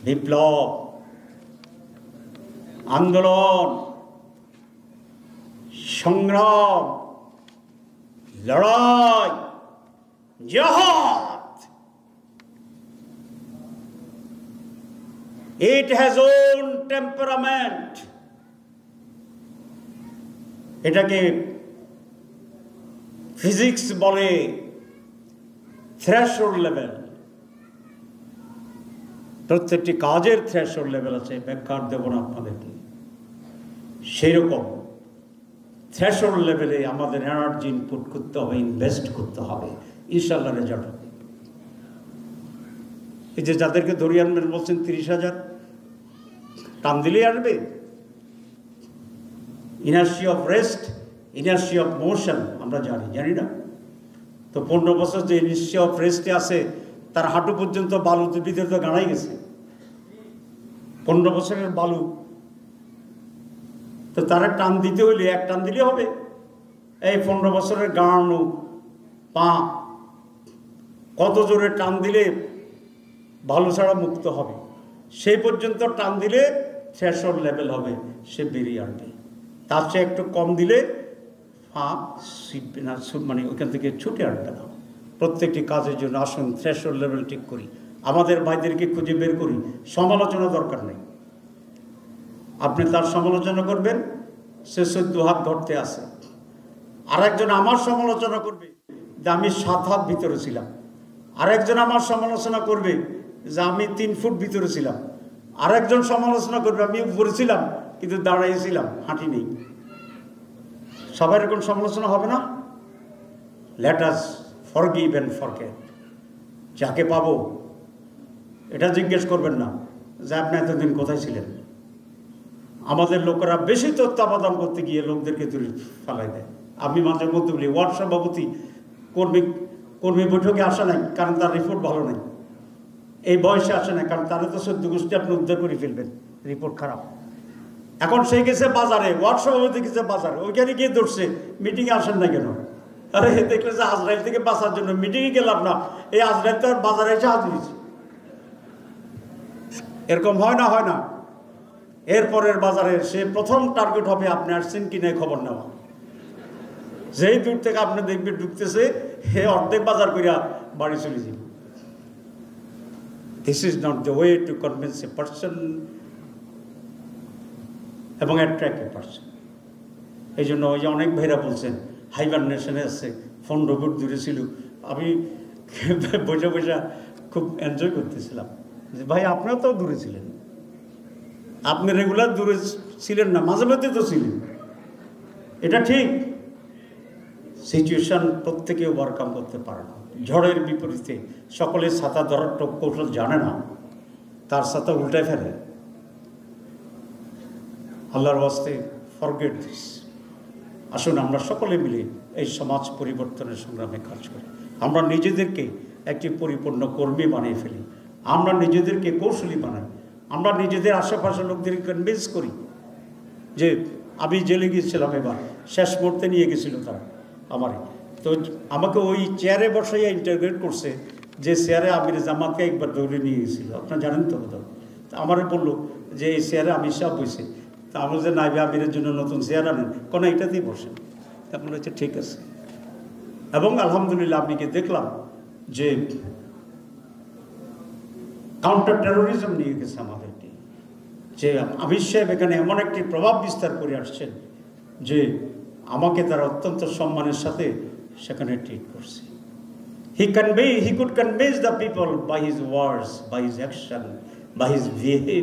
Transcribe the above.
বিপ্লব, আন্দোলন, সংগ্রাম, লড়াই, জিহাদ, it has own temperament. এটাকে ফিজিক্স বলে থ্রেশহোল্ড লেভেল। প্রত্যেকটি কাজের থ্রেশহোল্ড লেভেল আছে, ব্যাখ্যা দেব না আপনাদেরকে। সেই রকম থ্রেশহোল্ড লেভেলে আমাদের এনার্জি ইনপুট করতে হবে, ইনভেস্ট করতে হবে, ইনশাল্লাহ রেজাল্ট হবে। এই যে যাদেরকে ধরিয়ে আনবেন বলছেন 30,000, টান দিলেই আসবে। ইনার্সি অফ রেস্ট, ইনার্সি অফ মোশন আমরা জানি না তো। 15 বছর যে ইনার্সি অফ রেস্টে আছে তার হাঁটু পর্যন্ত বালু ভিতরে তো গাড়াই গেছে। 15 বছরের বালু তো তারা টান দিতে হইলে এক টান দিলে হবে। এই 15 বছরের গাড়ানো পা কত জোরে টান দিলে বালু ছাড়া মুক্ত হবে, সেই পর্যন্ত টান দিলে থ্রেশহোল্ড লেভেল হবে, সে বেরিয়ে আসবে। তার চেয়ে একটু কম দিলে পা ছিটবে না, মানে ওইখান থেকে ছুটে আসবে না। প্রত্যেকটি কাজের জন্য আসুন থ্রেশহোল্ড লেভেল ঠিক করি, আমাদের ভাইদেরকে খুঁজে বের করি। সমালোচনা দরকার নেই। আপনি তার সমালোচনা করবেন, সে 14 হাত ধরতে আসে। আরেকজন আমার সমালোচনা করবে যে আমি 7 হাত ভিতরে ছিলাম। আরেকজন আমার সমালোচনা করবে যে আমি 3 ফুট ভিতরে ছিলাম। আরেকজন সমালোচনা করবে আমি উপরে ছিলাম কিন্তু দাঁড়াইছিলাম, হাঁটি নেই। সবাই এরকম সমালোচনা হবে না? Let us forgive and forget. যাকে পাবো এটা জিজ্ঞেস করবেন না যে আপনি এতদিন কোথায় ছিলেন। আমাদের লোকেরা বেশি তত্ত্বাবধান করতে গিয়ে লোকদেরকে দূরে ফেলাই দেয়। আমি মাঝে মধ্যে বলি ওয়ার্ড সভাপতি কর্মী বৈঠকে আসে নাই কারণ তার রিপোর্ট ভালো নেই। এই বয়সে আসে না কারণ তাহলে তো 14 গোষ্ঠী আপনি উদ্ধার করে ফেলবেন, রিপোর্ট খারাপ। এখন সে গেছে বাজারে, ওয়ার্ড সভাপতি গেছে বাজারে, ওইখানে গিয়ে ধরছে মিটিংয়ে আসেন না কেন? আরে দেখলে যে আজরাইল থেকে বাঁচার জন্য মিটিংয়ে গেলাম না, এই আজরাইল তো বাজারে এসে হাজির হয়েছে। এরকম হয় না? হয় না? এরপরের বাজারে সে প্রথম টার্গেট হবে আপনি আসছেন কি নাই খবর নেওয়া। যেই দূর থেকে আপনি দেখবেন ঢুকতেছে, হে অর্ধেক বাজার করিয়া বাড়ি চলে যাবে। This is not the way to convince a person এবং অ্যাট্রাক্ট এ পার্সন। এই জন্য ওই যে অনেক ভাইরা বলছেন হাইবারনেশনে আছে, 15 ফুট দূরে ছিল। আমি বসে বসে খুব এনজয় করতেছিলাম যে ভাই আপনিও তো দূরে ছিলেন, আপনি রেগুলার দূরে ছিলেন না, মাঝে মধ্যে তো ছিলেন। এটা ঠিক। সিচুয়েশন প্রত্যেকে ওভারকাম করতে পারে না। ঝড়ের বিপরীতে সকলে ছাতা ধরার কৌশল জানে না, তার ছাতা উল্টায় ফেলে। আল্লাহর ওয়াস্তে ফরগেট দিস। আসুন আমরা সকলে মিলে এই সমাজ পরিবর্তনের সংগ্রামে কাজ করি। আমরা নিজেদেরকে একটি পরিপূর্ণ কর্মী বানিয়ে ফেলি, আমরা নিজেদেরকে কৌশলী বানাই, আমরা নিজেদের আশেপাশের লোকদেরকে কনভিন্স করি যে আমি জেলে গিয়েছিলাম, এবার শেষ মুহূর্তে নিয়ে গেছিল তারা আমারে। তো আমাকে ওই চেয়ারে বসাইয়া ইন্টারগ্রেট করছে যে চেয়ারে আমির জামাতকে একবার দৌড়ে নিয়ে গেছিল, আপনারা জানেন তো কোথাও। তা আমারে বললো যে এই চেয়ারে আমির সাহেব বসে, তা আমরা যে নাইবে আমিরের জন্য নতুন চেয়ার আনেন, কোনো এটাতেই বসেন। তখন হচ্ছে ঠিক আছে। এবং আলহামদুলিল্লাহ আমি কি দেখলাম যে কাউন্টার টেরোরিজম নিয়ে গেছে আমাদেরকে, যে আমির সাহেব এখানে এমন একটি প্রভাব বিস্তার করে আসছেন যে আমাকে তারা অত্যন্ত সম্মানের সাথে সেখানে ট্রিট করছে। He could convince the people by his words, by his action, by his behavior.